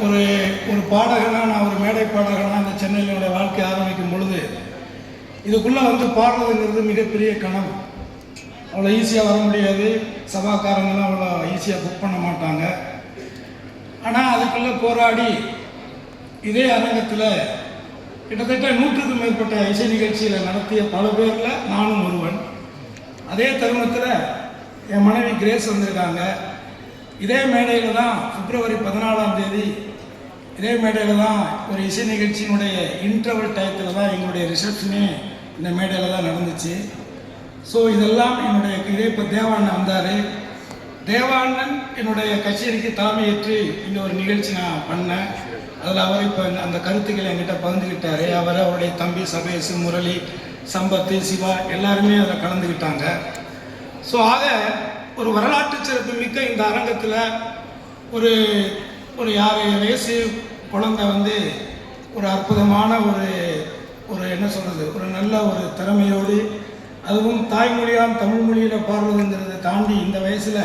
ஒரு ஒரு பாடகனாக நான் ஒரு மேடை பாடகனாக இந்த சென்னையில் என்னுடைய வாழ்க்கை ஆரம்பிக்கும் பொழுது இதுக்குள்ளே வந்து பாடுறதுங்கிறது மிகப்பெரிய கனவு. அவ்வளோ ஈஸியாக வர முடியாது, சபாக்காரங்களாம் அவ்வளோ ஈஸியாக புக் பண்ண மாட்டாங்க. ஆனால் அதுக்குள்ளே போராடி இதே அரங்கத்தில் கிட்டத்தட்ட 100க்கும் மேற்பட்ட இசை நிகழ்ச்சியில் நடத்திய பல பேரில் நானும் ஒருவன். அதே தருணத்தில் என் மனைவி கிரேஸ் வந்திருக்காங்க. இதே மேடையில் தான் பிப்ரவரி 14ஆம் தேதி இதே மேடையில் தான் ஒரு இசை நிகழ்ச்சியினுடைய இன்டர்வல் டயத்தில் தான் எங்களுடைய ரிசப்ஷனே இந்த மேடையில் தான் நடந்துச்சு. ஸோ இதெல்லாம் என்னுடைய இதே இப்போ தேவாண்ணன் வந்தார். தேவாண்ணன் என்னுடைய கச்சேரிக்கு தலைமையேற்று இந்த ஒரு நிகழ்ச்சி நான் பண்ணேன். அதில் அவர் இப்போ அந்த கருத்துக்களை என்கிட்ட பகிர்ந்துக்கிட்டார். அவருடைய தம்பி சபேஷ், முரளி, சம்பத்து, சிவா எல்லாருமே அதில் கலந்துக்கிட்டாங்க. ஸோ ஆக ஒரு வரலாற்று சிறப்பு மிக்க இந்த அரங்கத்தில் ஒரு 6 வயசு குழந்தை வந்து ஒரு அற்புதமான ஒரு என்ன சொல்கிறது, ஒரு நல்ல ஒரு திறமையோடு, அதுவும் தாய்மொழியாம் தமிழ் மொழியில் பாடுறதுங்கிறத தாண்டி இந்த வயசில்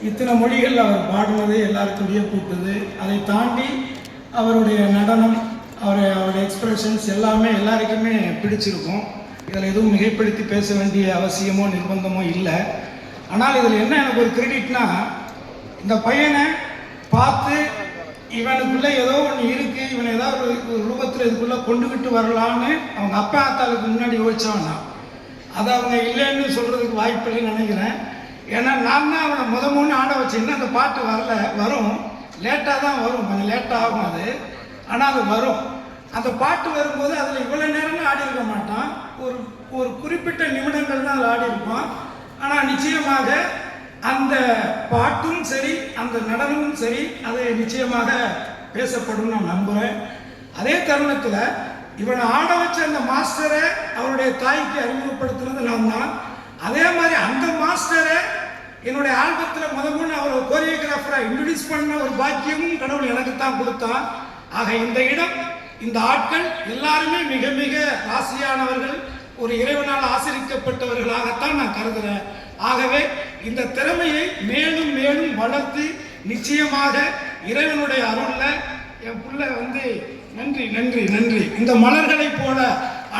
இத்தனை மொழிகள் அவர் பாடுனது எல்லாருக்கும் வியப்பூட்டுது. அதை தாண்டி அவருடைய நடனம், அவருடைய எக்ஸ்பிரஷன்ஸ் எல்லாமே எல்லாருக்குமே பிடிச்சிருக்கும். இதில் எதுவும் மிகைப்படுத்தி பேச வேண்டிய அவசியமோ நிர்பந்தமோ இல்லை. ஆனால் இதில் என்ன எனக்கு ஒரு கிரெடிட்னா, இந்த பையனை பார்த்து இவனுக்குள்ளே ஏதோ ஒன்று இருக்குது, இவன் ஏதாவது ஒரு ரூபத்தில் இதுக்குள்ளே கொண்டுக்கிட்டு வரலான்னு அவங்க அப்பா ஆத்தாளுக்கு முன்னாடி யோசிச்சவனா. அதை அவங்க இல்லைன்னு சொல்கிறதுக்கு வாய்ப்பு இல்லைன்னு நினைக்கிறேன். ஏன்னா நான் தான் அவனை முதல்ல ஆட வச்சேன்னா அந்த பாட்டு வரும், லேட்டாக தான் வரும், கொஞ்சம் லேட்டாக ஆகும் அது. ஆனால் அது வரும். அந்த பாட்டு வரும்போது அதில் இவ்வளோ நேரம்னு ஆடி இருக்க மாட்டான், ஒரு குறிப்பிட்ட நிமிடங்கள் தான் அதில் ஆடி இருப்பான். ஆனால் நிச்சயமாக அந்த பாட்டும் சரி, அந்த நடனமும் சரி, அது நிச்சயமாக பேசப்படும் நான் நம்புகிறேன். அதே தருணத்தில் இவனை ஆட வச்ச அந்த மாஸ்டரை அவருடைய தாய்க்கு அறிமுகப்படுத்துனது நான் தான். அதே மாதிரி அந்த மாஸ்டரை என்னுடைய ஆல்பத்தில் முதல்ல அவர் கோரியோகிராஃபராக இன்ட்ரடியூஸ் பண்ண ஒரு பாக்கியமும் கடவுள் எனக்கு தான் கொடுத்தான். ஆக இந்த இடம், இந்த ஆட்கள் எல்லாருமே மிக மிக ராசியானவர்கள், ஒரு இறைவனால் ஆசிரிக்கப்பட்டவர்களாகத்தான் நான் கருதுகிறேன். ஆகவே இந்த திறமையை மேலும் மேலும் வளர்த்து நிச்சயமாக இறைவனுடைய அருளில் என் பிள்ளை வந்து நன்றி நன்றி நன்றி இந்த மலர்களை போல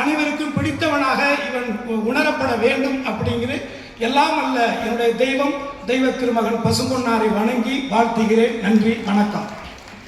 அனைவருக்கும் பிடித்தவனாக இவன் உணரப்பட வேண்டும் அப்படிங்கிறது எல்லாம் அல்ல என்னுடைய தெய்வம், தெய்வ திருமகன் பசும்பொன்னாரை வணங்கி வாழ்த்துகிறேன். நன்றி, வணக்கம்.